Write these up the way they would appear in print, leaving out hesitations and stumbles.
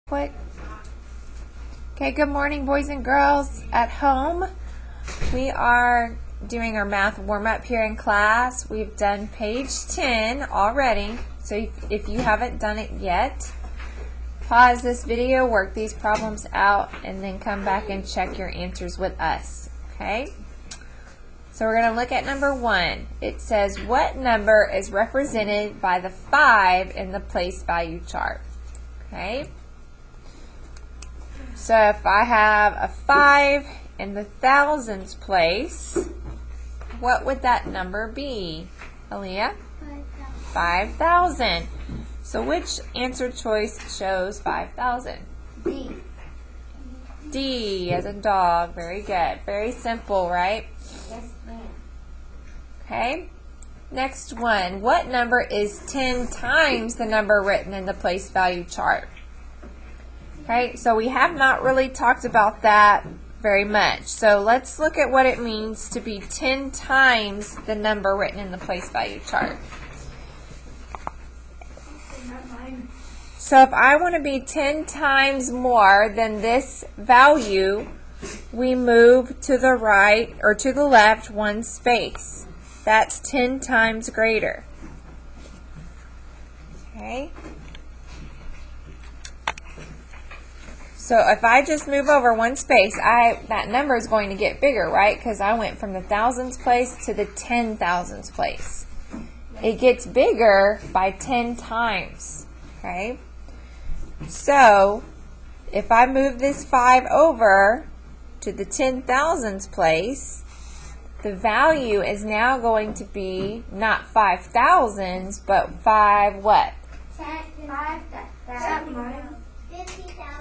Quick. Okay, good morning, boys and girls at home. We are doing our math warm-up here in class. We've done page 10 already, so if you haven't done it yet, pause this video, work these problems out, and then come back and check your answers with us, okay? So we're going to look at number 1. It says, what number is represented by the 5 in the place value chart? Okay? So if I have a 5 in the thousands place, what would that number be, Aaliyah? 5,000. So which answer choice shows 5,000? D. D as in dog. Very good. Very simple, right? Yes, ma'am. Okay. Next one. What number is 10 times the number written in the place value chart? Okay, so we have not really talked about that very much. So let's look at what it means to be 10 times the number written in the place value chart. So if I want to be 10 times more than this value, we move to the right or to the left one space. That's 10 times greater. Okay. So if I just move over one space, that number is going to get bigger, right? Because I went from the thousands place to the 10,000s place. It gets bigger by 10 times, okay? So if I move this 5 over to the 10,000s place, the value is now going to be not 5,000s, but 5 what?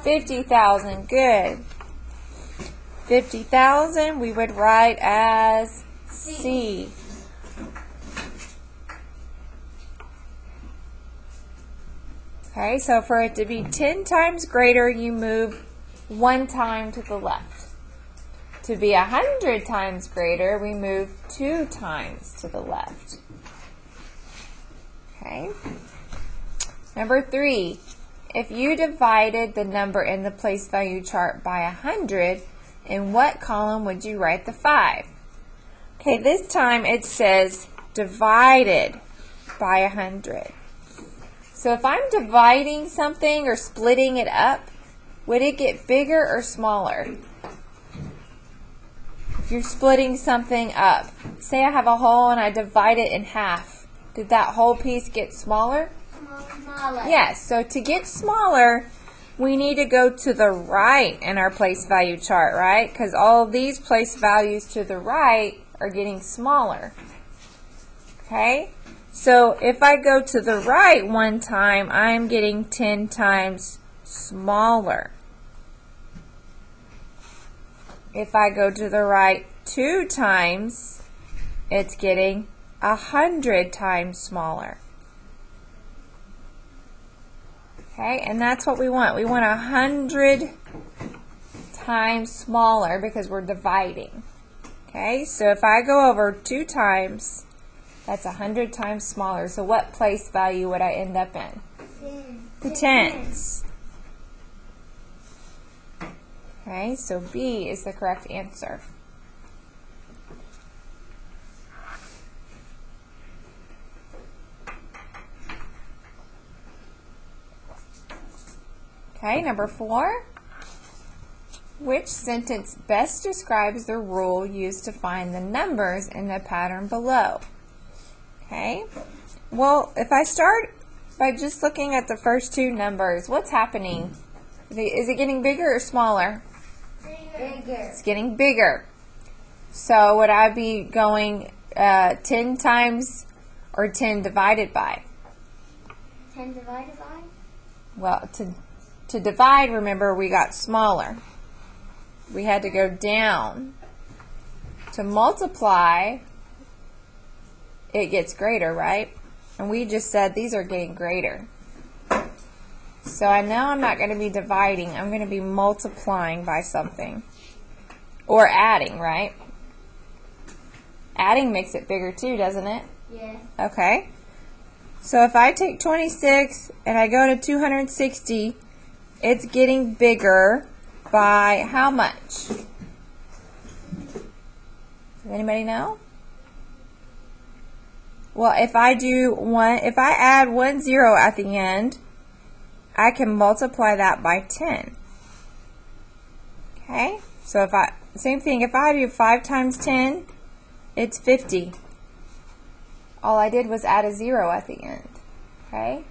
50,000. Good. 50,000 we would write as C. Okay, so for it to be 10 times greater, you move 1 time to the left. To be 100 times greater, we move 2 times to the left. Okay. Number 3. If you divided the number in the place value chart by 100, in what column would you write the 5? Okay, this time it says divided by 100. So if I'm dividing something or splitting it up, would it get bigger or smaller? If you're splitting something up, say I have a whole and I divide it in half, did that whole piece get smaller? Smaller. Yes, so to get smaller, we need to go to the right in our place value chart, right? Because all of these place values to the right are getting smaller. Okay? So if I go to the right one time, I'm getting 10 times smaller. If I go to the right 2 times, it's getting 100 times smaller. Okay, and that's what we want. We want 100 times smaller because we're dividing. Okay, so if I go over 2 times, that's 100 times smaller. So what place value would I end up in? The tens. Okay, so B is the correct answer. Okay, number 4. Which sentence best describes the rule used to find the numbers in the pattern below? Okay, well, if I start by just looking at the first 2 numbers, what's happening? Is it getting bigger or smaller? Bigger. It's getting bigger. So would I be going 10 times or 10 divided by? 10 divided by? Well, to divide, remember, we got smaller. We had to go down. To multiply, it gets greater, right? And we just said these are getting greater. So I know I'm not going to be dividing. I'm going to be multiplying by something. Or adding, right? Adding makes it bigger too, doesn't it? Yes. Okay. So if I take 26 and I go to 260, it's getting bigger by how much? Does anybody know? Well, if I add 1 0 at the end, I can multiply that by 10. Okay? So same thing, if I do 5 times 10, it's 50. All I did was add a 0 at the end. Okay?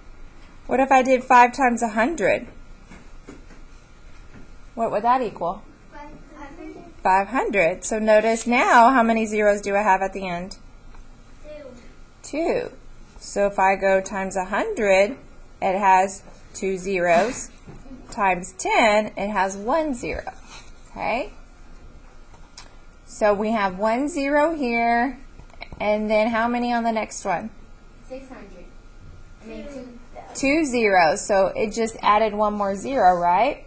What if I did 5 times 100? What would that equal? 500. 500. So notice now, how many zeros do I have at the end? 2. So if I go times 100, it has 2 zeros. Times 10, it has 1 0. Okay? So we have 1 0 here, and then how many on the next one? 600. I mean 2 zeros. So it just added 1 more 0, right?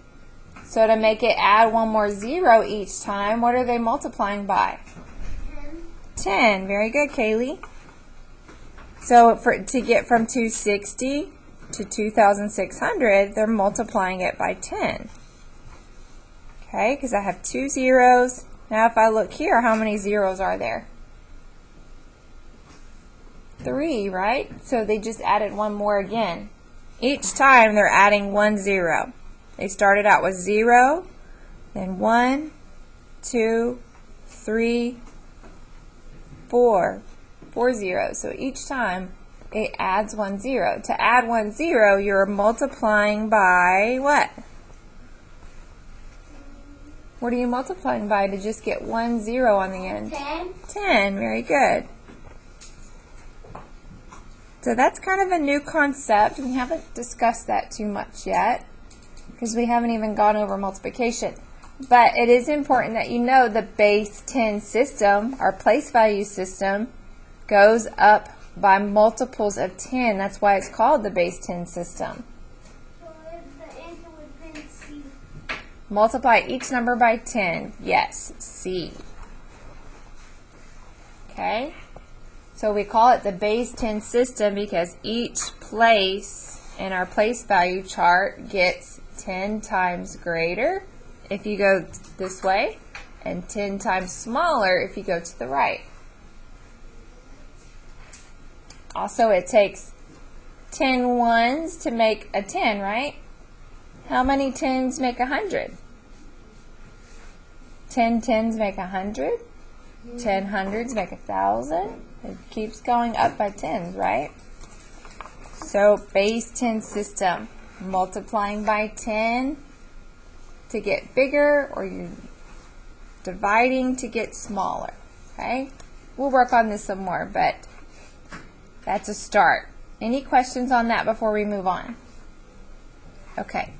So to make it add 1 more 0 each time, what are they multiplying by? 10. Very good, Kaylee. So to get from 260 to 2,600, they're multiplying it by 10. Okay, because I have 2 zeros. Now if I look here, how many zeros are there? 3, right? So they just added 1 more again. Each time they're adding 1 0. They started out with 0, then 1, 2, 3, 4. 4 zeros. So each time it adds 1 0. To add 1 0, you're multiplying by what? What are you multiplying by to just get 1 0 on the end? 10. 10. Very good. So that's kind of a new concept. We haven't discussed that too much yet because we haven't even gone over multiplication. But it is important that you know the base 10 system, our place value system, goes up by multiples of 10. That's why it's called the base 10 system. So the answer would have been C. Multiply each number by 10. Yes, C. Okay? So we call it the base 10 system because each place in our place value chart gets 10 times greater if you go this way and 10 times smaller if you go to the right. Also, it takes 10 ones to make a 10, right? How many 10s make 100? 10 10s make 100. 10 hundreds make 1,000. It keeps going up by 10s, right? So, base 10 system. Multiplying by 10 to get bigger, or you're dividing to get smaller, okay? We'll work on this some more, but that's a start. Any questions on that before we move on? Okay.